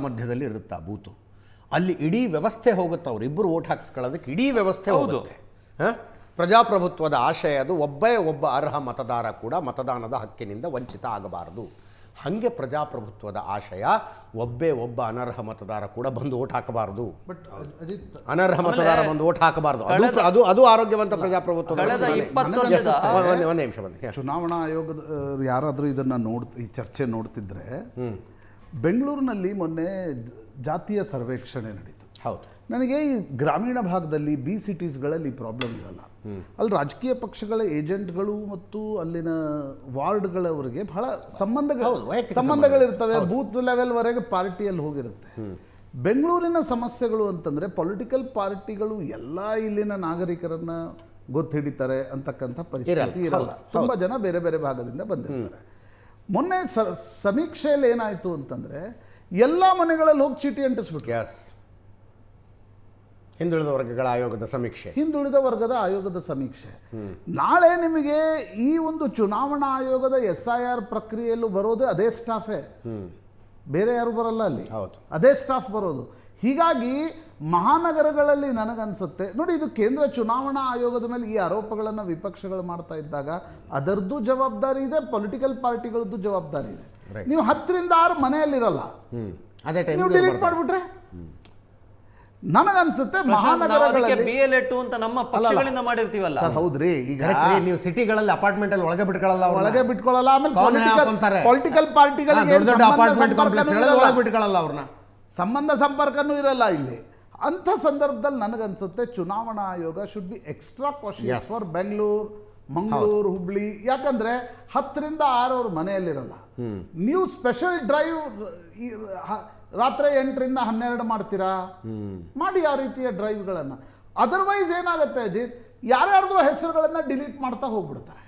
ಮಧ್ಯದಲ್ಲಿ ಇರುತ್ತೆ ಆ ಬೂತು. ಅಲ್ಲಿ ಇಡೀ ವ್ಯವಸ್ಥೆ ಹೋಗುತ್ತೆ, ಅವರಿಬ್ಬರು ಓಟ್ ಹಾಕ್ಸ್ಕೊಳ್ಳೋದಕ್ಕೆ ಇಡೀ ವ್ಯವಸ್ಥೆ ಹೋಗುತ್ತೆ. ಪ್ರಜಾಪ್ರಭುತ್ವದ ಆಶಯ ಅದು, ಒಬ್ಬ ಅರ್ಹ ಮತದಾರ ಕೂಡ ಮತದಾನದ ಹಕ್ಕಿನಿಂದ ವಂಚಿತ ಆಗಬಾರದು. ಹಾಗೆ ಪ್ರಜಾಪ್ರಭುತ್ವದ ಆಶಯ ಒಬ್ಬ ಅನರ್ಹ ಮತದಾರ ಕೂಡ ಬಂದು ಓಟ್ ಹಾಕಬಾರದು. ಅನರ್ಹ ಮತದಾರ ಬಂದು ಓಟ್ ಹಾಕಬಾರದು. ಅದು ಆರೋಗ್ಯವಂತ ಪ್ರಜಾಪ್ರಭುತ್ವದ ಒಂದೇ ನಿಮಿಷ ಬನ್ನಿ. ಚುನಾವಣಾ ಆಯೋಗದ ಯಾರಾದರೂ ಇದನ್ನ ಈ ಚರ್ಚೆ ನೋಡ್ತಿದ್ರೆ, ಬೆಂಗಳೂರಿನಲ್ಲಿ ಮೊನ್ನೆ ಜಾತಿಯ ಸರ್ವೇಕ್ಷಣೆ ನಡೀತು. ಹೌದು. ನನಗೆ ಈ ಗ್ರಾಮೀಣ ಭಾಗದಲ್ಲಿ ಬಿ ಸಿಟೀಸ್ಗಳಲ್ಲಿ ಪ್ರಾಬ್ಲಮ್ ಇರಲ್ಲ. ಅಲ್ಲಿ ರಾಜಕೀಯ ಪಕ್ಷಗಳ ಏಜೆಂಟ್ಗಳು ಮತ್ತು ಅಲ್ಲಿನ ವಾರ್ಡ್ಗಳವರಿಗೆ ಬಹಳ ಸಂಬಂಧಗಳಿರ್ತವೆ. ಬೂತ್ ಲೆವೆಲ್ವರೆಗೆ ಪಾರ್ಟಿಯಲ್ಲಿ ಹೋಗಿರುತ್ತೆ. ಬೆಂಗಳೂರಿನ ಸಮಸ್ಯೆಗಳು ಅಂತಂದ್ರೆ ಪೊಲಿಟಿಕಲ್ ಪಾರ್ಟಿಗಳು ಎಲ್ಲ ಇಲ್ಲಿನ ನಾಗರಿಕರನ್ನ ಗೊತ್ತಿಡಿತಾರೆ ಅಂತಕ್ಕಂಥ ಪರಿಸ್ಥಿತಿ ಇರಲ್ಲ. ತುಂಬಾ ಜನ ಬೇರೆ ಬೇರೆ ಭಾಗದಿಂದ ಬಂದಿರ್ತಾರೆ. ಮೊನ್ನೆ ಸಮೀಕ್ಷೆಯಲ್ಲಿ ಏನಾಯ್ತು ಅಂತಂದ್ರೆ, ಎಲ್ಲ ಮನೆಗಳಲ್ಲಿ ಹೋಗಿ ಚೀಟಿ ಅಂಟಿಸ್ಬಿಟ್ಟು. ಹಿಂದುಳಿದ ವರ್ಗಗಳ ಆಯೋಗದ ಸಮೀಕ್ಷೆ. ನಾಳೆ ನಿಮಗೆ ಈ ಒಂದು ಚುನಾವಣಾ ಆಯೋಗದ SIR ಪ್ರಕ್ರಿಯೆಯಲ್ಲೂ ಬರೋದು ಅದೇ ಸ್ಟಾಫೇ, ಬೇರೆ ಯಾರು ಬರಲ್ಲ ಅಲ್ಲಿ. ಅದೇ ಸ್ಟಾಫ್ ಬರೋದು. ಹೀಗಾಗಿ ಮಹಾನಗರಗಳಲ್ಲಿ ನನಗನ್ಸುತ್ತೆ ನೋಡಿ, ಇದು ಕೇಂದ್ರ ಚುನಾವಣಾ ಆಯೋಗದ ಮೇಲೆ ಈ ಆರೋಪಗಳನ್ನು ವಿಪಕ್ಷಗಳು ಮಾಡ್ತಾ ಇದ್ದಾಗ ಅದರದ್ದು ಜವಾಬ್ದಾರಿ ಇದೆ, ಪೊಲಿಟಿಕಲ್ ಪಾರ್ಟಿಗಳದ್ದು ಜವಾಬ್ದಾರಿ ಇದೆ. ನೀವು 10 ರಿಂದ 6 ಮನೆಯಲ್ಲಿರಲ್ಲ, ನೀವು ಡಿಲೀಟ್ ಮಾಡಿಬಿಟ್ರೆ ನನಗನ್ಸುತ್ತೆ ಮಹಾನಗರಗಳಲ್ಲಿ BLA2 ಅಂತ ನಮ್ಮ ಪಕ್ಷಗಳಿಂದ ಮಾಡಿರ್ತೀವಲ್ಲ. ಹೌದ್ರಿ, ಈಗ ನೀವು ಸಿಟಿಗಳಲ್ಲಿ ಅಪಾರ್ಟ್ಮೆಂಟ್ ಅಲ್ಲಿ ಒಳಗೆ ಬಿಟ್ಕೊಳ್ಳಲ್ಲ. ಆಮೇಲೆ ಪೊಲಿಟಿಕಲ್ ಪಾರ್ಟಿಗಳಿಗೆ ಅಪಾರ್ಟ್ಮೆಂಟ್ ಕಾಂಪ್ಲೆಕ್ಸ್ ಒಳಗೆ ಬಿಟ್ಕೊಳ್ಳಲ್ಲ, ಅವ್ರನ್ನ ಸಂಬಂಧ ಸಂಪರ್ಕನೂ ಇರಲ್ಲ ಇಲ್ಲಿ. ಅಂಥ ಸಂದರ್ಭದಲ್ಲಿ ನನಗನ್ಸುತ್ತೆ ಚುನಾವಣಾ ಆಯೋಗ should be extra cautious for Bengaluru, Mangaluru, Hubli. ಯಾಕಂದ್ರೆ 10 ರಿಂದ 6 ಅವ್ರ ಮನೆಯಲ್ಲಿರಲ್ಲ. ನೀವು ಸ್ಪೆಷಲ್ ಡ್ರೈವ್ ರಾತ್ರಿ 8 ರಿಂದ 12 ಮಾಡ್ತೀರಾ, ಮಾಡಿ ಆ ರೀತಿಯ ಡ್ರೈವ್ಗಳನ್ನು. ಅದರ್ವೈಸ್ ಏನಾಗುತ್ತೆ ಅಜಿತ್, ಯಾರ್ಯಾರ್ದು ಹೆಸರುಗಳನ್ನ ಡಿಲೀಟ್ ಮಾಡ್ತಾ ಹೋಗ್ಬಿಡ್ತಾರೆ.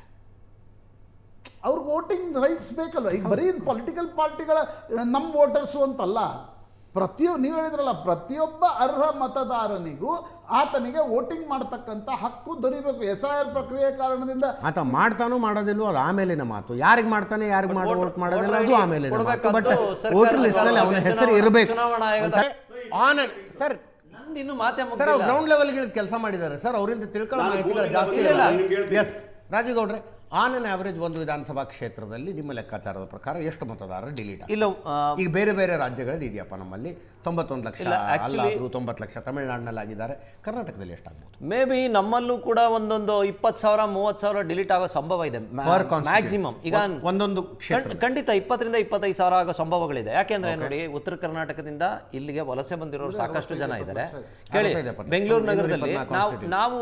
ಅವ್ರಿಗೆ ವೋಟಿಂಗ್ ರೈಟ್ಸ್ ಬೇಕಲ್ಲ. ಈಗ ಬರೀ ಪೊಲಿಟಿಕಲ್ ಪಾರ್ಟಿಗಳ ನಮ್ಮ ವೋಟರ್ಸು ಅಂತಲ್ಲ, ನೀವು ಹೇಳಿದ್ರಲ್ಲ, ಪ್ರತಿಯೊಬ್ಬ ಅರ್ಹ ಮತದಾರನಿಗೂ ಆತನಿಗೆ ವೋಟಿಂಗ್ ಮಾಡ್ತಕ್ಕಂಥ ಹಕ್ಕು ದೊರೀಬೇಕು. SIR ಪ್ರಕ್ರಿಯೆ ಕಾರಣದಿಂದ ಆತ ಮಾಡ್ತಾನೋ ಮಾಡೋದಿಲ್ಲೋ ಅದು ಆಮೇಲಿನ ಮಾತು. ಯಾರಿಗೆ ಮಾಡ್ತಾನೆ, ಯಾರಿಗೆ ವೋಟ್ ಮಾಡೋದಿಲ್ಲ ಅದು ಆಮೇಲಿನ ಮಾತು. ಬಟ್ ವೋಟರ್ ಲಿಸ್ಟ್ ನಲ್ಲಿ ಅವನ ಹೆಸರು ಇರಬೇಕು. ಸರ್ ಅವ್ರು ಗ್ರೌಂಡ್ ಲೆವೆಲ್ಗೆ ಕೆಲಸ ಮಾಡಿದ್ದಾರೆ ಸರ್, ಅವರಿಂದ ತಿಳ್ಕೊಳ್ಳೋ ಮಾಹಿತಿಗಳು ಜಾಸ್ತಿ ಇಲ್ಲ. ಎಸ್ ರಾಜೀವ್ ಗೌಡ್ರೆ, ಆನ್ ಅನ್ ಆವರೇಜ್ ಒಂದು ವಿಧಾನಸಭಾ ಕ್ಷೇತ್ರದಲ್ಲಿ ನಿಮ್ಮ ಲೆಕ್ಕಾಚಾರದ ಪ್ರಕಾರ ಎಷ್ಟು ಮತದಾರರು ಡಿಲೀಟ್ ಇಲ್ಲ? ಈಗ ಬೇರೆ ಬೇರೆ ರಾಜ್ಯಗಳಲ್ಲಿ ಇದೆಯಪ್ಪ, ನಮ್ಮಲ್ಲಿ 91 ಲಕ್ಷ ಅಲ್ಲಾದರೂ 90 ಲಕ್ಷ ತಮಿಳುನಾಡಿನಲ್ಲಿ ಆಗಿದ್ದಾರೆ. ಕರ್ನಾಟಕದಲ್ಲಿ ಎಷ್ಟಾಗ್ಬೋದು? ಮೇ ಬಿ ನಮ್ಮಲ್ಲೂ ಕೂಡ ಒಂದೊಂದು 20,000 30,000 ಡಿಲೀಟ್ ಆಗೋ ಸಂಭವ ಇದೆ ಮ್ಯಾಕ್ಸಿಮಮ್. ಈಗ ಒಂದೊಂದು ಖಂಡಿತ 20 ರಿಂದ 25,000 ಆಗೋ ಸಂಭವಗಳಿದೆ. ಯಾಕೆಂದ್ರೆ ನೋಡಿ, ಉತ್ತರ ಕರ್ನಾಟಕದಿಂದ ಇಲ್ಲಿಗೆ ವಲಸೆ ಬಂದಿರೋರು ಸಾಕಷ್ಟು ಜನ ಇದ್ದಾರೆ. ಕೇಳಿ, ಬೆಂಗಳೂರು ನಗರದಲ್ಲಿ ನಾವು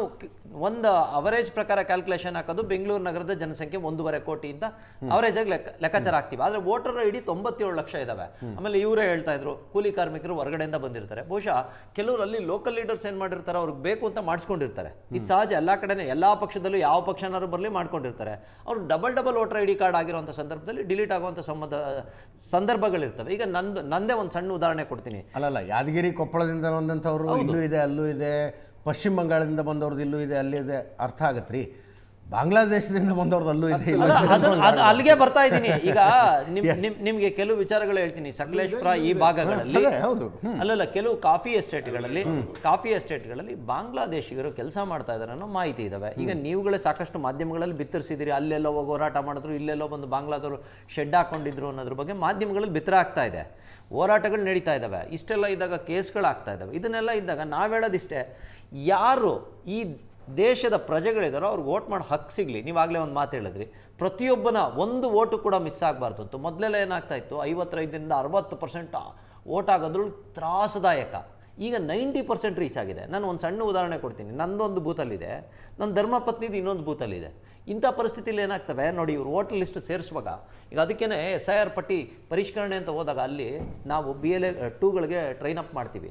ಒಂದು ಅವರೇಜ್ ಪ್ರಕಾರ ಕ್ಯಾಲ್ಕುಲೇಷನ್ ಹಾಕೋದು, ಬೆಂಗಳೂರು ನಗರದ ಜನಸಂಖ್ಯೆ 1.5 ಕೋಟಿ ಅಂತ ಅವರೇಜ್ ಆಗಿ ಲೆಕ್ಕಾಚಾರ ಆಗ್ತೀವಿ. ಆದ್ರೆ ವೋಟರ್ ಐಡಿ 97 ಲಕ್ಷ ಇದಾವೆ. ಆಮೇಲೆ ಇವರೇ ಹೇಳ್ತಾ ಇದ್ರು, ಕೂಲಿ ಕಾರ್ಮಿಕರು ಹೊರಗಡೆಯಿಂದ ಬಂದಿರ್ತಾರೆ. ಬಹುಶಃ ಕೆಲವರು ಅಲ್ಲಿ ಲೋಕಲ್ ಲೀಡರ್ಸ್ ಏನ್ ಮಾಡಿರ್ತಾರೆ, ಅವ್ರಿಗೆ ಬೇಕು ಅಂತ ಮಾಡಿಸ್ಕೊಂಡಿರ್ತಾರೆ. ಇದು ಸಹಜ, ಎಲ್ಲಾ ಕಡೆನೇ ಎಲ್ಲಾ ಪಕ್ಷದಲ್ಲೂ ಯಾವ ಪಕ್ಷನಾರು ಬರಲಿ ಮಾಡ್ಕೊಂಡಿರ್ತಾರೆ. ಅವ್ರು ಡಬಲ್ ವೋಟರ್ ಐಡಿ ಕಾರ್ಡ್ ಆಗಿರುವಂತ ಸಂದರ್ಭದಲ್ಲಿ ಡಿಲೀಟ್ ಆಗುವಂತ ಸಂದರ್ಭಗಳಿರ್ತವೆ. ಈಗ ನಂದೇ ಒಂದು ಸಣ್ಣ ಉದಾಹರಣೆ ಕೊಡ್ತೀನಿ. ಅಲ್ಲಲ್ಲ, ಯಾದಗಿರಿ ಕೊಪ್ಪಳದಿಂದ ಬಂದಂಥವ್ರು ಇಲ್ಲೂ ಇದೆ, ಅಲ್ಲೂ ಇದೆ, ಪಶ್ಚಿಮ ಬಂಗಾಳದಿಂದ ಬಂದವ್ರದ್ದು ಇಲ್ಲೂ ಇದೆ, ಅಲ್ಲಿ ಇದೆ. ಅರ್ಥ ಆಗತ್ರಿ, ಬಾಂಗ್ಲಾದೇಶದಿಂದ ಬಂದವ್ರದ್ದು ಅಲ್ಲೂ ಇದೆ. ಅಲ್ಲಿಗೆ ಬರ್ತಾ ಇದ್ದೀನಿ. ಈಗ ನಿಮ್ಗೆ ಕೆಲವು ವಿಚಾರಗಳು ಹೇಳ್ತೀನಿ. ಸಕಲೇಶ್ಪುರ ಈ ಭಾಗಗಳಲ್ಲಿ ಅಲ್ಲಲ್ಲ, ಕೆಲವು ಕಾಫಿ ಎಸ್ಟೇಟ್ಗಳಲ್ಲಿ ಬಾಂಗ್ಲಾದೇಶಿಗರು ಕೆಲಸ ಮಾಡ್ತಾ ಇದಾರೆ ಅನ್ನೋ ಮಾಹಿತಿ ಇದಾವೆ. ಈಗ ನೀವುಗಳೇ ಸಾಕಷ್ಟು ಮಾಧ್ಯಮಗಳಲ್ಲಿ ಬಿತ್ತರಿಸಿದಿರಿ, ಅಲ್ಲೆಲ್ಲೋ ಹೋಗಿ ಹೋರಾಟ ಮಾಡಿದ್ರು, ಇಲ್ಲೆಲ್ಲೋ ಬಂದು ಬಾಂಗ್ಲಾದವರು ಶೆಡ್ ಹಾಕೊಂಡಿದ್ರು ಅನ್ನೋದ್ರ ಬಗ್ಗೆ ಮಾಧ್ಯಮಗಳಲ್ಲಿ ಬಿತ್ತರ ಆಗ್ತಾ ಇದೆ. ಹೋರಾಟಗಳು ನಡೀತಾ ಇದ್ದಾವೆ. ಇಷ್ಟೆಲ್ಲ ಇದ್ದಾಗ ಕೇಸ್ಗಳಾಗ್ತಾ ಇದ್ದಾವೆ. ಇದನ್ನೆಲ್ಲ ಇದ್ದಾಗ ನಾವು ಹೇಳೋದಿಷ್ಟೇ, ಯಾರು ಈ ದೇಶದ ಪ್ರಜೆಗಳಿದಾರೋ ಅವ್ರಿಗೆ ವೋಟ್ ಮಾಡೋ ಹಕ್ಕು ಸಿಗಲಿ. ನೀವಾಗಲೇ ಒಂದು ಮಾತು ಹೇಳಿದ್ರಿ, ಪ್ರತಿಯೊಬ್ಬನ ಒಂದು ವೋಟು ಕೂಡ ಮಿಸ್ ಆಗಬಾರ್ದು ಅಂತ. ಮೊದಲೆಲ್ಲ ಏನಾಗ್ತಾ ಇತ್ತು, 55% 60% ವೋಟ್ ಆಗೋದ್ರಲ್ಲಿ ತ್ರಾಸದಾಯಕ. ಈಗ 90% ರೀಚ್ ಆಗಿದೆ. ನಾನು ಒಂದು ಸಣ್ಣ ಉದಾಹರಣೆ ಕೊಡ್ತೀನಿ. ನಂದೊಂದು ಬೂತಲ್ಲಿದೆ, ನನ್ನ ಧರ್ಮಪತ್ನಿದು ಇನ್ನೊಂದು ಬೂತಲ್ಲಿದೆ. ಇಂಥ ಪರಿಸ್ಥಿತಿಯಲ್ಲಿ ಏನಾಗ್ತವೆ ನೋಡಿ, ಇವ್ರು ವೋಟರ್ ಲಿಸ್ಟ್ ಸೇರಿಸುವಾಗ, ಈಗ ಅದಕ್ಕೇನೆ SIR ಪಟ್ಟಿ ಪರಿಷ್ಕರಣೆ ಅಂತ ಹೋದಾಗ ಅಲ್ಲಿ ನಾವು BLA2ಗಳಿಗೆ ಟ್ರೈನ್ ಅಪ್ ಮಾಡ್ತೀವಿ.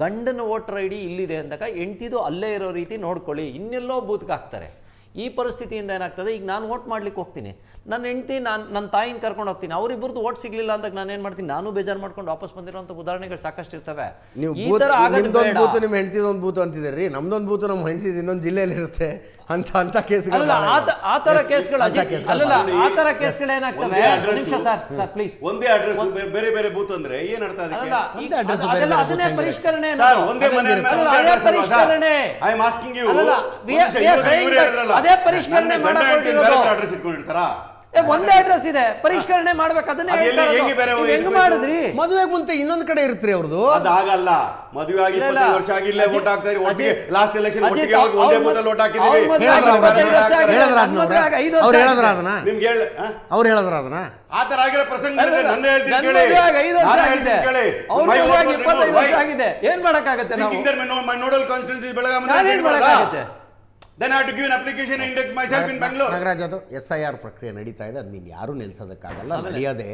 ಗಂಡನ ವೋಟರ್ ID ಇಲ್ಲಿದೆ ಅಂದಾಗ ಹೆಂಡ್ತಿದು ಅಲ್ಲೇ ಇರೋ ರೀತಿ ನೋಡ್ಕೊಳ್ಳಿ, ಇನ್ನೆಲ್ಲೋ ಬೂತ್ಗೆ ಹಾಕ್ತಾರೆ. ಈ ಪರಿಸ್ಥಿತಿಯಿಂದ ಏನಾಗ್ತದೆ, ಈಗ ನಾನು ವೋಟ್ ಮಾಡ್ಲಿಕ್ಕೆ ಹೋಗ್ತೀನಿ, ನನ್ನ ಹೆಂಡತಿ ನನ್ನ ತಾಯಿನ ಕರ್ಕೊಂಡು ಹೋಗ್ತೀನಿ, ಅವರಿಬ್ಬರದು ವೋಟ್ ಸಿಗ್ಲಿಲ್ಲ ಅಂದಾಗ ನಾನು ಏನು ಮಾಡ್ತೀನಿ, ನಾನು ಬೇಜಾರು ಮಾಡ್ಕೊಂಡು ವಾಪಸ್ ಬಂದಿರೋಂಥ ಉದಾಹರಣೆಗಳು ಸಾಕಷ್ಟು ಇರ್ತವೆ. ನೀವು ಈ ಥರ ಆಗೋದು ನಿಮ್ದೊಂದು ಬೇಡ. ಬೂತು ನಿಮ್ಮ ಹೆಂಡತಿದೊಂದು ಬೂತು ಅಂತಿದ್ದೀರಿ, ನಮ್ದೊಂದು ಬೂತು ನಮ್ಮ ಹೆಂಡತಿ ಇನ್ನೊಂದು ಜಿಲ್ಲೆಯಲ್ಲಿ ಇರುತ್ತೆ ಅಂತ ಕೇಸ್ಗಳು. ಅಲ್ಲ ಆ ಥರ ಕೇಸ್ಗಳು ಅಲ್ಲಲ್ಲ, ಆ ಥರ ಕೇಸ್ಗಳು ಏನಾಗ್ತವೆ, ಸರ್ ಪ್ಲೀಸ್, ಒಂದೇ ಅಡ್ರೆಸ್ ಬೇರೆ ಬೇರೆ ಬೂತ್ ಅಂದ್ರೆ ಏನ್ ಅರ್ಥ ಅದಕ್ಕೆ? ಅದನ್ನೇ ಪರಿಷ್ಕರಣೆ, ಸರ್ ಒಂದೇ ಮನೆ ಪರಿಷ್ಕರಣೆ, ಐ ಆಮ್ ಆಸ್ಕಿಂಗ್ ಯು, ಅದೇ ಪರಿಷ್ಕರಣೆ ಅಡ್ರೆಸ್ ಇಟ್ಕೊಂಡಿರ್ತಾರಾ? ಒಂದೇ ಅಡ್ರೆಸ್ ಇದೆ, ಪರಿಷ್ಕರಣೆ ಮಾಡ್ಬೇಕು, ಅದನ್ನೇ ಹೆಂಗ್ ಮಾಡಿದ್ರಿ? ಮದುವೆಗೆ ಮುಂಚೆ ಇನ್ನೊಂದು ಕಡೆ ಇರ್ತೀರಿ ಅವ್ರದ್ದು. ಅದಾಗಲ್ಲ, ಮದುವೆ ಆಗಿ 25 ವರ್ಷ ಆಗಿ ಇಲ್ಲೇ ವೋಟ್ ಹಾಕ್ತಾ ಇರಿ, ಒಟ್ಟಿಗೆ ಲಾಸ್ಟ್ ಎಲೆಕ್ಷನ್ ಒಟ್ಟಿಗೆ ಹೋಗಿ ಒಂದೇ ಬೂತಲ್ಲಿ ವೋಟ್ ಹಾಕಿದೀವಿ. ಅವ್ರು ಹೇಳಿದ್ರ ಅದನ್ನ ಆ ತರ ಆಗಿರೋ ಪ್ರಸಂಗ ನನ್ನ ಹೇಳ್ತೀನಿ ಕೇಳಿ. ಏನ್ ಮಾಡಕ್ಕಾಗತ್ತೆ? My nodal constituency is Belagavi. Then I have to give an application and induct myself in Bangalore. Nagaraj, ಅದು SIR ಪ್ರಕ್ರಿಯೆ ನಡೀತಾ ಇದೆ, ಅದು ನೀನು ಯಾರೂ ನಿಲ್ಸೋದಕ್ಕಾಗಲ್ಲ. ನಡೆಯೋದೇ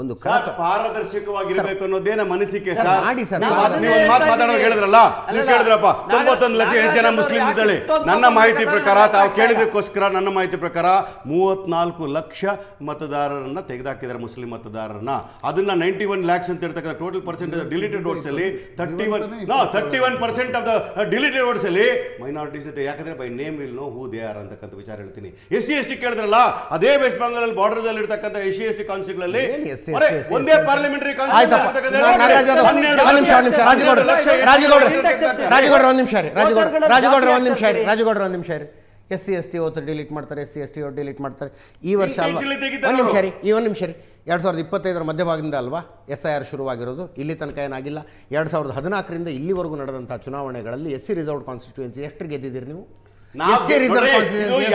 ಒಂದು ಪಾರದರ್ಶಕವಾಗಿರ್ಬೇಕು ಅನ್ನೋದೇ ನಮ್ಮ ಅನಿಸಿಕೆ. ಮಾಡಿ ಸರ್, ನೀವು ಒಂದು ಮಾತು ಮಾತಾಡೋರು ಹೇಳಿದ್ರಲ್ಲ, ನೀವು ಕೇಳಿದ್ರಪ್ಪ 91 ಲಕ್ಷ ಜನ ಮುಸ್ಲಿಂ ಇದ್ದಾಳೆ. ನನ್ನ ಮಾಹಿತಿ ಪ್ರಕಾರ, ತಾವು ಕೇಳಿದಕ್ಕೋಸ್ಕರ ನನ್ನ ಮಾಹಿತಿ ಪ್ರಕಾರ 34 ಲಕ್ಷ ಮತದಾರರನ್ನ ತೆಗೆದಾಕಿದ್ದಾರೆ, ಮುಸ್ಲಿಂ ಮತದಾರರನ್ನ. ಅದನ್ನ 91 ಲ್ಯಾಕ್ಸ್ ಅಂತ ಇರ್ತಕ್ಕಂಥ ಟೋಟಲ್ ಪರ್ಸೆಂಟೇಜ್ ಡಿಲೀಟೆಡ್ ವೋಟ್ಸ್ ಅಲ್ಲಿ 31% ಆಫ್ ದ ಡಿಲೀಟೆಡ್ ವೋಟ್ಸ್ ಅಲ್ಲಿ ಮೈನಾರಿಟೀಸ್ ಜೊತೆ, ಯಾಕಂದ್ರೆ by name will no who they are ಅಂತಕ್ಕಂಥ ವಿಚಾರ ಹೇಳ್ತೀನಿ. SC/ST ಕೇಳಿದ್ರಲ್ಲ, ಅದೇ ವೆಸ್ಟ್ ಬೆಂಗಾಲ್ ಬಾರ್ಡರ್ ಅಲ್ಲಿ ಇರ್ತಕ್ಕಂಥ SC/ST ಕಾನ್ಸ್ಟಿಟ್ಯೂನ್ಸಿಗಳಲ್ಲಿ ಒಂದೇ ಪಾರ್ಲಿಮೆಂಟರಿ ರಾಜಗೌಡ್ರ ಒಂದ್ ನಿಮಿಷ ರೀ. SC/ST ಓಟ್ ಡಿಲೀಟ್ ಮಾಡ್ತಾರೆ, SC/ST ಓಟ್ ಡಿಲೀಟ್ ಮಾಡ್ತಾರೆ. ಈ ವರ್ಷ ಅಲ್ವಾ, ಒಂದು ನಿಮಿಷ ರೀ, 2025 ಮಧ್ಯಭಾಗದಿಂದ ಅಲ್ವಾ SIR ಶುರುವಾಗಿರೋದು. ಇಲ್ಲಿ ತನಕ ಏನಾಗಿಲ್ಲ. 2014ರಿಂದ ಇಲ್ಲಿವರೆಗೂ ನಡೆದಂತಹ ಚುನಾವಣೆಗಳಲ್ಲಿ SC ರಿಸರ್ವ್ಡ್ ಕಾನ್ಸ್ಟಿಟ್ಯೂನ್ಸಿ ಎಷ್ಟು ಗೆದ್ದಿದ್ದೀರಿ ನೀವು?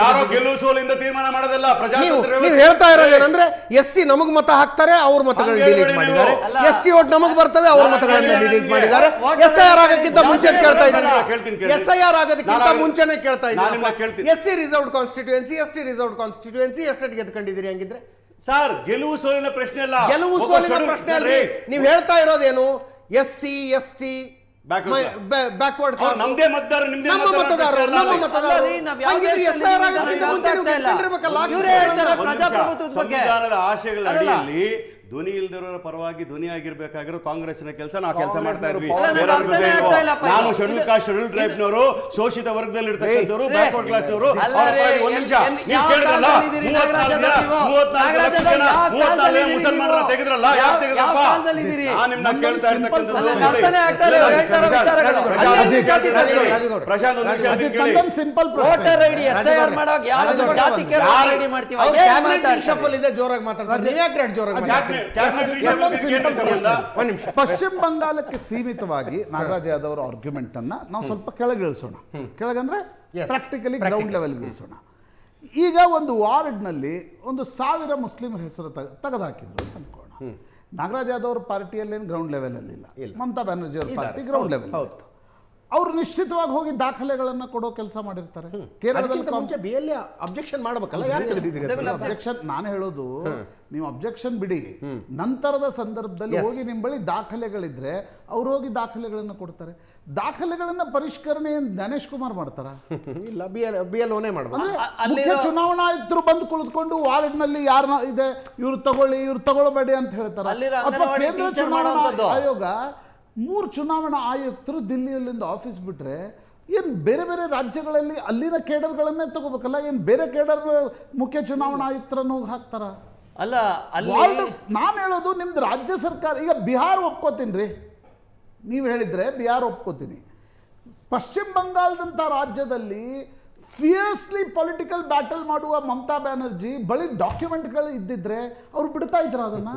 ಯಾರೋ ಗೆಲುವು ಸೋಲಿಂದ ತೀರ್ಮಾನ ಮಾಡೋದಲ್ಲ. ನೀವು ಹೇಳ್ತಾ ಇರೋದೇನಂದ್ರೆ SC ನಮಗ್ ಮತ ಹಾಕ್ತಾರೆ, ಅವ್ರ ಮತಗಳನ್ನ ಡಿಲೀಟ್ ಮಾಡಿದ್ದಾರೆ, ST ಓಟ್ ನಮಗ್ ಬರ್ತವೆ, ಅವ್ರ ಮತಗಳನ್ನ ಡಿಲೀಟ್ ಮಾಡಿದ್ದಾರೆ. SIR ಆಗೋಕ್ಕಿಂತ ಮುಂಚೆ ಕೇಳ್ತಾ ಇದ್ದೀನಿ, SIR ಆಗೋದಕ್ಕಿಂತ ಮುಂಚೆನೆ ಕೇಳ್ತಾ ಇದ್ದೀನಿ. SC reserved constituency, ST reserved constituency ಎಷ್ಟು ಗೆದ್ಕೊಂಡಿದ್ದೀರಿ ಹಂಗಿದ್ರೆ? ಸರ್, ಗೆಲುವು ಸೋಲಿನ ಪ್ರಶ್ನೆ ಅಲ್ಲ, ಗೆಲುವು ಸೋಲಿನ ಪ್ರಶ್ನೆ ಅಲ್ರಿ. ನೀವು ಹೇಳ್ತಾ ಇರೋದೇನು, SC ST ಬ್ಯಾಕ್ವರ್ಡ್ ಕ್ಲಾಸ್, ನಮ್ದೇ ಮತದಾರ, ನಮ್ಮ ಮತದಾರರು, ನಮ್ಮ ಮತದಾರರು. ಹಂಗಿದ್ರೆ SIR ಆಗೋದಕ್ಕಿಂತ ಮುಂಚೆ ನೀವು ಗೆದ್ಕೊಂಡಿರ್ಬೇಕಲ್ಲ. ಸಂವಿಧಾನದ ಆಶಯಗಳ ಅಡಿಯಲ್ಲಿ ಧ್ವನಿ ಇಲ್ದಿರೋರ ಪರವಾಗಿ ಧ್ವನಿ ಆಗಿರ್ಬೇಕಾಗಿರೋ ಕಾಂಗ್ರೆಸ್ನ ಕೆಲಸ ನಾವು ಕೆಲಸ ಮಾಡ್ತಾ ಇದ್ವಿ. ನಾನು ಶೆಡ್ಯೂಲ್ ಕಾಸ್ಟ್, ಶೆಡ್ಯೂಲ್ ಟ್ರೈಬ್ನವರು, ಶೋಷಿತ ವರ್ಗದಲ್ಲಿ ಇರ್ತಕ್ಕಂಥವ್ರು, ಬ್ಯಾಕ್ವರ್ಡ್ ಕ್ಲಾಸ್ನವರು. ಒಂದ್ ನಿಮಿಷ, ನೀವು ಕೇಳಿದ್ರಲ್ಲ 34 ಲಕ್ಷ ಜನ 34 ಮುಸಲ್ಮಾನರ ತೆಗೆದ್ರಲ್ಲ, ಯಾಕೆ ತೆಗೆದ್ರಪ್ಪ? ನಾನು ನಿಮ್ನ ಕೇಳ್ತಾ ಇರ್ತಕ್ಕಂಥದ್ದು ಪ್ರಶಾಂತ್, ಒಂದು ನಿಮಿಷ ಕೇಳಿ. ಸಿಂಪಲ್ ಜೋರಾಗಿ ಮಾತಾಡ್ತಾರೆ, ನೀವು ಯಾಕೆ ಜೋರಾಗಿ ಮಾತಾಡ್ತೀರಿ? ಪಶ್ಚಿಮ ಬಂಗಾಳಕ್ಕೆ ಸೀಮಿತವಾಗಿ ನಾಗರಾಜ್ ಯಾದವ್ ಅವರ ಆರ್ಗ್ಯುಮೆಂಟ್ ಅನ್ನ ನಾವು ಸ್ವಲ್ಪ ಕೆಳಗಿಳಿಸೋಣ. ಕೆಳಗಂದ್ರೆ ಪ್ರಾಕ್ಟಿಕಲಿ ಗ್ರೌಂಡ್ ಲೆವೆಲ್ ಇಳಿಸೋಣ. ಈಗ ಒಂದು ವಾರ್ಡ್ನಲ್ಲಿ 1000 ಮುಸ್ಲಿಮರ ಹೆಸರು ತೆಗೆದುಹಾಕಿದ್ರು ಅಂತ ಅನ್ಕೋಣ. ನಾಗರಾಜ್ ಯಾದವ್ ಅವ್ರ ಪಾರ್ಟಿಯಲ್ಲಿ ಗ್ರೌಂಡ್ ಲೆವೆಲ್ ಅಲ್ಲಿ ಇಲ್ಲ, ಮಮತಾ ಬ್ಯಾನರ್ಜಿ ಅವ್ರ ಪಾರ್ಟಿ ಗ್ರೌಂಡ್ ಲೆವೆಲ್. ಅವ್ರು ನಿಶ್ಚಿತವಾಗಿ ಹೋಗಿ ದಾಖಲೆಗಳನ್ನ ಕೊಡೋ ಕೆಲಸ ಮಾಡಿರ್ತಾರೆ. ಕೇರಳದಲ್ಲಿ ಮುಂಚೆ BLA ಅಬ್ಜೆಕ್ಷನ್ ಮಾಡಬೇಕಲ್ಲ, ಯಾಕೆ ತೆಗೆದಿದ್ದೀರಿ? ಅಬ್ಜೆಕ್ಷನ್ ನಾನು ಹೇಳೋದು, ನೀವು ಅಬ್ಜೆಕ್ಷನ್ ಬಿಡಿ, ನಂತರದ ಸಂದರ್ಭದಲ್ಲಿ ಹೋಗಿ ನಿಮ್ಮ ಬಳಿ ದಾಖಲೆಗಳಿದ್ರೆ ಅವ್ರು ಹೋಗಿ ದಾಖಲೆಗಳನ್ನ ಕೊಡ್ತಾರೆ. ದಾಖಲೆಗಳನ್ನ ಪರಿಷ್ಕರಣೆ ಗಣೇಶ್ ಕುಮಾರ್ ಮಾಡ್ತಾರ? ಇಲ್ಲ, BLOನೇ ಮಾಡ್ಬೇಕು. ಮುಖ್ಯ ಚುನಾವಣಾ ಆಯುಕ್ತರು ಬಂದು ಕುಳಿತುಕೊಂಡು ವಾರ್ಡ್ನಲ್ಲಿ ಯಾರನ್ನ ಇದೆ ಇವ್ರು ತಗೊಳ್ಳಿ, ಇವ್ರು ತಗೊಳ್ಬೇಡಿ ಅಂತ ಹೇಳ್ತಾರೆ. ಅಥವಾ ಕೇಂದ್ರ ಚುನಾವಣಾ ಆಯೋಗ 3 ಚುನಾವಣಾ ಆಯುಕ್ತರು ದಿಲ್ಲಿಯಲ್ಲಿಂದ ಆಫೀಸ್ ಬಿಟ್ರೆ ಏನು ಬೇರೆ ಬೇರೆ ರಾಜ್ಯಗಳಲ್ಲಿ ಅಲ್ಲಿನ ಕೇಡರ್ಗಳನ್ನೇ ತಗೋಬೇಕಲ್ಲ? ಏನು ಬೇರೆ ಕೇಡರ್ ಮುಖ್ಯ ಚುನಾವಣಾ ಆಯುಕ್ತರನ್ನು ಹಾಕ್ತಾರ? ಅಲ್ಲ, ನಾನು ಹೇಳೋದು ನಿಮ್ದು ರಾಜ್ಯ ಸರ್ಕಾರ. ಈಗ ಬಿಹಾರ ಒಪ್ಕೋತೀನಿ ರೀ, ನೀವು ಹೇಳಿದ್ರೆ ಬಿಹಾರ ಒಪ್ಕೋತೀನಿ. ಪಶ್ಚಿಮ ಬಂಗಾಳದಂಥ ರಾಜ್ಯದಲ್ಲಿ ಫಿಯರ್ಸ್ಲಿ ಪೊಲಿಟಿಕಲ್ ಬ್ಯಾಟಲ್ ಮಾಡುವ ಮಮತಾ ಬ್ಯಾನರ್ಜಿ ಬಳಿ ಡಾಕ್ಯುಮೆಂಟ್ಗಳು ಇದ್ದಿದ್ರೆ ಅವ್ರು ಬಿಡ್ತಾ ಇದ್ರ ಅದನ್ನ?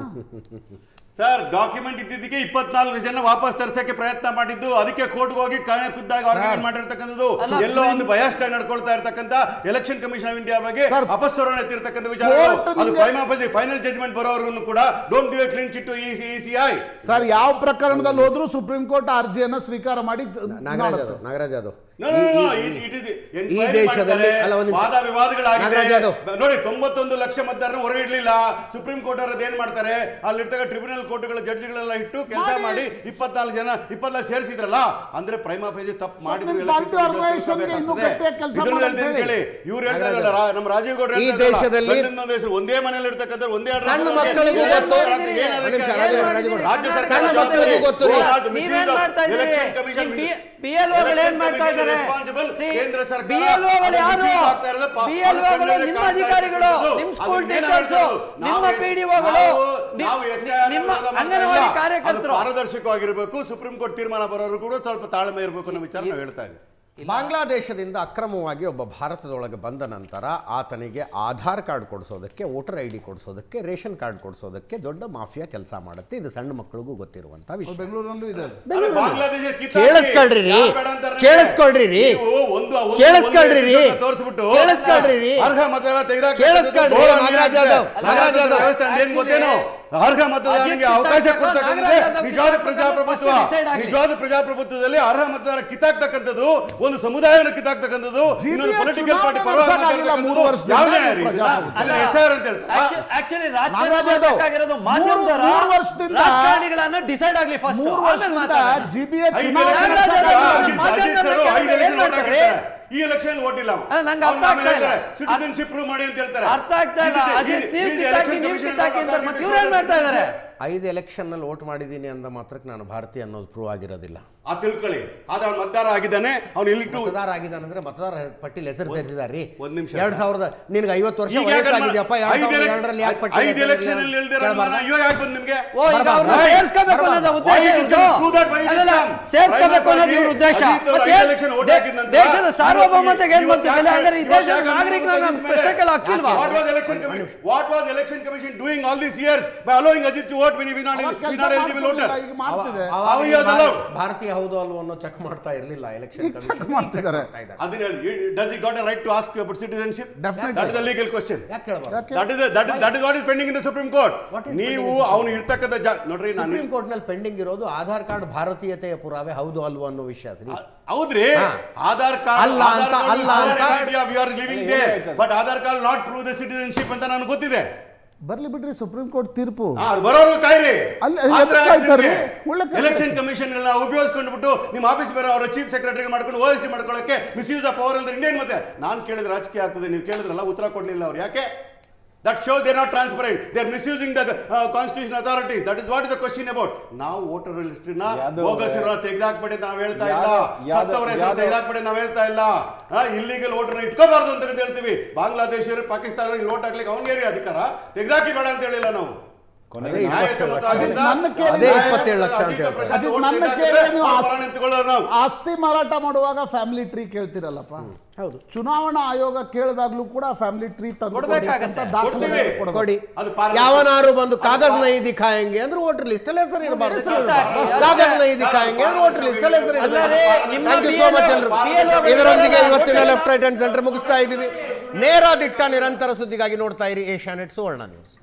ಸರ್, ಡಾಕ್ಯುಮೆಂಟ್ ಇದ್ದಿದ್ದಕ್ಕೆ 24 ಜನ ವಾಪಸ್ ತರಿಸಕ್ಕೆ ಪ್ರಯತ್ನ ಮಾಡಿದ್ದು, ಅದಕ್ಕೆ ಕೋರ್ಟ್ಗೆ ಹೋಗಿ ಖುದ್ದಾಗಿ ಆರ್ಗ್ಯುಮೆಂಟ್ ಮಾಡಿರ್ತಕ್ಕಂಥದ್ದು. ಎಲ್ಲೋ ಒಂದು ಬಯಾಸ್ಡ್ ನಡ್ಕೊಳ್ತಾ ಇರ್ತಕ್ಕಂಥ ಎಲೆಕ್ಷನ್ ಕಮಿಷನ್ ಆಫ್ ಇಂಡಿಯಾ ಬಗ್ಗೆ ಅಪಸ್ವರಣ ಎತ್ತಿರ್ತಕ್ಕಂಥ ವಿಚಾರ. ಅದು ಫೈನಲ್ ಜಡ್ಜ್ಮೆಂಟ್ ಬರೋವರೆಗೂ ಕೂಡ don't give a clean chit to ECI. Sir, ಯಾವ ಪ್ರಕರಣದಲ್ಲಿ ಹೋದ್ರೂ ಸುಪ್ರೀಂ ಕೋರ್ಟ್ ಅರ್ಜಿಯನ್ನು ಸ್ವೀಕಾರ ಮಾಡಿ. ನಾಗರಾಜ್ ಯಾದವ್ ಈ ದೇಶದಲ್ಲಿ ವಾದ ವಿವಾದಗಳಾಗಿದೆ. ನಾಗರಾಜ್ ಯಾದವ್ ನೋಡಿ 91 ಲಕ್ಷ ಮತದಾರರನ್ನು ಹೊರಗೆ ಇಡ್ಲಿಲ್ಲ. ಸುಪ್ರೀಂ ಕೋರ್ಟ್ ಅವರದ್ದು ಏನ್ ಮಾಡ್ತಾರೆ, ಅಲ್ಲಿರ್ತಕ್ಕ ಟ್ರಿಬ್ಯುನಲ್ ಕೋರ್ಟ್ಗಳ ಜಡ್ಜ್ಗಳೆಲ್ಲ ಇಟ್ಟು ಕೆಲಸ ಮಾಡಿ 24 ಸೇರಿಸಿದ್ರಲ್ಲ, ಅಂದ್ರೆ ಪ್ರೈಮಾ ಫೇಜಿ ತಪ್ಪು ಮಾಡಿದ್ರು. ಇವ್ರು ಹೇಳ್ತಾರಲ್ಲ, ನಮ್ಮ ರಾಜೀವ್ ಗೌಡ ಈ ದೇಶದಲ್ಲಿ ಒಂದೇ ಮನೆಯಲ್ಲಿ ಇರ್ತಕ್ಕಂಥ ಒಂದೇ ಸಣ್ಣ ಮಕ್ಕಳಿಗೂ ಗೊತ್ತು, ಸಣ್ಣ ಮಕ್ಕಳಿಗೂ ಗೊತ್ತು. BLOಗಳು ಏನ್ ಮಾಡ್ತಾ ಇದ್ದಾರೆ? ಕೇಂದ್ರ ಸರ್ಕಾರ ನಿಮ್ಮ ಅಧಿಕಾರಿಗಳು, ನಿಮ್ಮ ಸ್ಕೂಲ್ ಟೀಚರ್ಸ್, ನಿಮ್ಮ PDOಗಳು, ನಿಮ್ಮ ಅಂಗನವಾಡಿ ಕಾರ್ಯಕರ್ತರು ಪಾರದರ್ಶಕವಾಗಿರಬೇಕು. ಸುಪ್ರೀಂ ಕೋರ್ಟ್ ತೀರ್ಮಾನ ಬರೋರು ಕೂಡ ಸ್ವಲ್ಪ ತಾಳ್ಮೆ ಇರಬೇಕು ಅನ್ನೋ ವಿಚಾರ ನಾವು ಹೇಳ್ತಾ ಇದ್ದೀವಿ. ಬಾಂಗ್ಲಾದೇಶದಿಂದ ಅಕ್ರಮವಾಗಿ ಒಬ್ಬ ಭಾರತದೊಳಗೆ ಬಂದ ನಂತರ ಆತನಿಗೆ ಆಧಾರ್ ಕಾರ್ಡ್ ಕೊಡಿಸೋದಕ್ಕೆ, ವೋಟರ್ ID ಕೊಡಿಸೋದಕ್ಕೆ, ರೇಷನ್ ಕಾರ್ಡ್ ಕೊಡಿಸೋದಕ್ಕೆ ದೊಡ್ಡ ಮಾಫಿಯಾ ಕೆಲಸ ಮಾಡುತ್ತೆ. ಇದು ಸಣ್ಣ ಮಕ್ಕಳಿಗೂ ಗೊತ್ತಿರುವಂತ ವಿಷಯ. ಬೆಂಗಳೂರಲ್ಲೂ ಇದೆ. ಕೇಳಿಸ್ಕೊಳ್ರಿ ಅರ್ಹ ಮತದಾರನಿಗೆ ಅವಕಾಶ ಕೊಡ್ತಕ್ಕಂಥದ್ದೇ ನಿಜವಾದ ಪ್ರಜಾಪ್ರಭುತ್ವ. ನಿಜವಾದ ಪ್ರಜಾಪ್ರಭುತ್ವದಲ್ಲಿ ಅರ್ಹ ಮತದಾರ ಕಿತ್ತಾಕ್ತಕ್ಕಂಥದ್ದು, ಒಂದು ಸಮುದಾಯವನ್ನು ಕಿತ್ತಾಕ್ತಕ್ಕಂಥದ್ದು, ಇನ್ನೊಂದು ಪೊಲಿಟಿಕಲ್ ಪಾರ್ಟಿ ಪರವಾಗಿ ರಾಜಕಾರಣಿಗಳನ್ನ ಡಿಸೈಡ್ ಆಗ್ಲಿ ಫಸ್ಟ್. ಈ ಎಲೆಕ್ಷನ್ ವೋಟ್ ಇಲ್ಲ, ಸಿಟಿಜನ್ಶಿಪ್ ಪ್ರೂವ್ ಮಾಡಿ ಅಂತ ಹೇಳ್ತಾರೆ. ಅರ್ಥ ಆಗ್ತಾ ಇಲ್ಲ. ಅಜಿತ್ ನೀವು ಕಿತ್ತಾಕಿ ಅಂತ ಮತ್ತೆ ಇವ್ರು ಏನ್ ಮಾಡ್ತಾ ಇದ್ದಾರೆ? 5 ಎಲೆಕ್ಷನ್ ನಲ್ಲಿ ವೋಟ್ ಮಾಡಿದ್ದೀನಿ ಅಂದ ಮಾತ್ರಕ್ಕೆ ನಾನು ಭಾರತೀಯ ಅನ್ನೋದು ಪ್ರೂವ್ ಆಗಿರೋದಿಲ್ಲ. ಆ ತಿಳ್ಕೊಳ್ಳಿ. ಆದ್ರೆ ಅವ್ನು ಮತದಾರ ಆಗಿದ್ದಾನೆ, ಅವ್ನು ಇಲ್ಲಿ ಮತದಾರ ಆಗಿದ್ದಾನೆ ಅಂದ್ರೆ ಮತದಾರ ಪಟ್ಟಿಲಿ ಹೆಸರು ಸೇರಿಸಿದಾರೆ. ಒಂದ್ ನಿಮಿಷ, 2000 ನಿನಗೆ 50 ವರ್ಷ ವಯಸ್ಸಾಗಿದೆಯಪ್ಪ, 2002ರಲ್ಲಿ ಯಾಕೆ ಪಟ್ಟಿ 5 ಎಲೆಕ್ಷನ್ ಅಲ್ಲಿ ಇಲ್ದಿರ ಅಯ್ಯೋ ಯಾಕೆ ಬಂದು ನಿಮಗೆ ಸೇರ್ಸ್ಕೋಬೇಕು ಅನ್ನೋದು ಉದ್ದೇಶ. ಸೇರ್ಸ್ಕೋಬೇಕು ಅನ್ನೋದು ಇವ್ರ ಉದ್ದೇಶ. ದೇಶದ ಸಾರ್ವಭೌಮತೆಗೆ ಏನ್ ಬಂತಿಲ್ಲ ಅಂದ್ರೆ ಈ ದೇಶದ ನಾಗರಿಕರನ್ನ ಪ್ರಶ್ನೆಗಳು ಹಾಕಿಲ್ವಾ? What was election commission doing all these years by allowing Ajit to vote when he was not eligible voter? ಭಾರತೀಯ ಹೌದು ಅಲ್ವೋ ಅನ್ನೋ ಚೆಕ್ ಮಾಡ್ತಾ ಇರಲಿಲ್ಲ ಎಲೆಕ್ಷನ್ ಚೆಕ್ ಮಾಡ್ತಿದ್ದಾರೆ. ಅದನ್ನ ಹೇಳಿ, does he got a right to ask you about citizenship? Definitely. That is the legal question. ಯಾಕೆ ಕೇಳಬಾರದು? That is what is pending in the Supreme Court. ನೀವು ಅವನು ಇರ್ತಕ್ಕಂಥ ನೋಡ್ರಿ, ಸುಪ್ರೀಂ ಕೋರ್ಟ್ ನಲ್ಲಿ ಪೆಂಡಿಂಗ್ ಇರೋದು ಆಧಾರ್ ಕಾರ್ಡ್ ಭಾರತೀಯತೆಯ ಪುರಾವೆ ಹೌದು ಅಲ್ವೋ ಅನ್ನೋ ವಿಷಯ. ಹೌದ್ರಿ, ಆಧಾರ್ ಕಾರ್ಡ್ ಅಲ್ಲ ಅಂತ we are living there, but Aadhaar card not prove the citizenship ಅಂತ ನನಗೆ ಗೊತ್ತಿದೆ. ಬರ್ಲಿ ಬಿಡ್ರಿ, ಸುಪ್ರೀಂ ಕೋರ್ಟ್ ತೀರ್ಪು ಬರೋರು ಕಾಯ್ರಿ. ಎಲೆಕ್ಷನ್ ಕಮಿಷನ್ ಉಪಯೋಗಿಸ್ಕೊಂಡು ಬಿಟ್ಟು ನಿಮ್ಮ ಆಫೀಸ್ ಬೇರೆ ಅವರ ಚೀಫ್ ಸೆಕ್ರೆಟರಿ ಮಾಡ್ಕೊಂಡು OST ಮಾಡ್ಕೊಳ್ಳೋಕೆ ಮಿಸ್ಯೂಸ್ ಆಫ್ ಪವರ್ ಅಂದ್ರೆ ಇನ್ನೇನ್ ಮತ್ತೆ? ನಾನು ಕೇಳಿದ್ರೆ ರಾಜಕೀಯ ಆಗ್ತದೆ, ನೀವು ಕೇಳಿದ್ರಲ್ಲ ಉತ್ತರ ಕೊಡ್ಲಿಲ್ಲ ಅವ್ರು. ಯಾಕೆ? That shows they are not transparent. They are misusing the constitutional authorities. That is what is the question about. ನಾವು ವೋಟರ್ ಲಿಸ್ಟ್ ನ ಬೋಗಸ್ ಇರೋ ತೆಗೆದಾಕ್ಬೇಡಿ ಅಂತ ನಾವು ಹೇಳ್ತಾ ಇಲ್ಲ. ಸತ್ತವರ ಹೆಸರು ತೆಗೆದಾಕ್ಬೇಡಿ ನಾವು ಹೇಳ್ತಾ ಇಲ್ಲ. ಇಲ್ಲಿಗಲ್ ವೋಟರ್ನ ಇಟ್ಕೋಬಾರ್ದು ಅಂತ ಹೇಳ್ತೀವಿ. ಬಾಂಗ್ಲಾದೇಶರು, ಪಾಕಿಸ್ತಾನ ಇಲ್ಲಿ ವೋಟ್ ಹಾಕ್ಲಿಕ್ಕೆ ಅವನಿಗೆ ಅಧಿಕಾರ, ತೆಗೆದಾಕಿ ಬೇಡ ಅಂತ ಹೇಳಿಲ್ಲ ನಾವು. ಆಸ್ತಿ ಮಾರಾಟ ಮಾಡುವಾಗ ಫ್ಯಾಮಿಲಿ ಟ್ರೀ ಕೇಳ್ತಿರಲ್ಲಪ್ಪ. ಹೌದು, ಚುನಾವಣಾ ಆಯೋಗ ಕೇಳಿದಾಗ್ಲೂ ಕೂಡ ಫ್ಯಾಮಿಲಿ ಟ್ರೀ ಕೊಡಿ. ಯಾವನಾರು ಬಂದು ಕಾಗಜ್ ನಹೀ ದಿಖಾಯಂಗೆ ಅಂದ್ರೆ ವೋಟರ್ ಲಿಸ್ಟ್ ಅಲ್ಲಿ ಹೆಸರು ಇರಬಾರ್ದು. ಕಾಗಜ್ ನಹೀ ದಿಖಾಯಂಗೆ ಅಂದ್ರೆ ವೋಟರ್ ಲಿಸ್ಟ್ ಅಲ್ಲಿ ಹೆಸರು ಇರಬೇಕು. ಥ್ಯಾಂಕ್ ಯು ಸೋ ಮಚ್ ಎಲ್ರು. ಇದರೊಂದಿಗೆ ಇವತ್ತಿನ ಲೆಫ್ಟ್ ರೈಟ್ ಅಂಡ್ ಸೆಂಟರ್ ಮುಗಿಸ್ತಾ ಇದ್ದೀವಿ. ನೇರ ದಿಟ್ಟ ನಿರಂತರ ಸುದ್ದಿಗಾಗಿ ನೋಡ್ತಾ ಇರಿ ಏಷ್ಯಾನೆಟ್ ಸುವರ್ಣ ನ್ಯೂಸ್.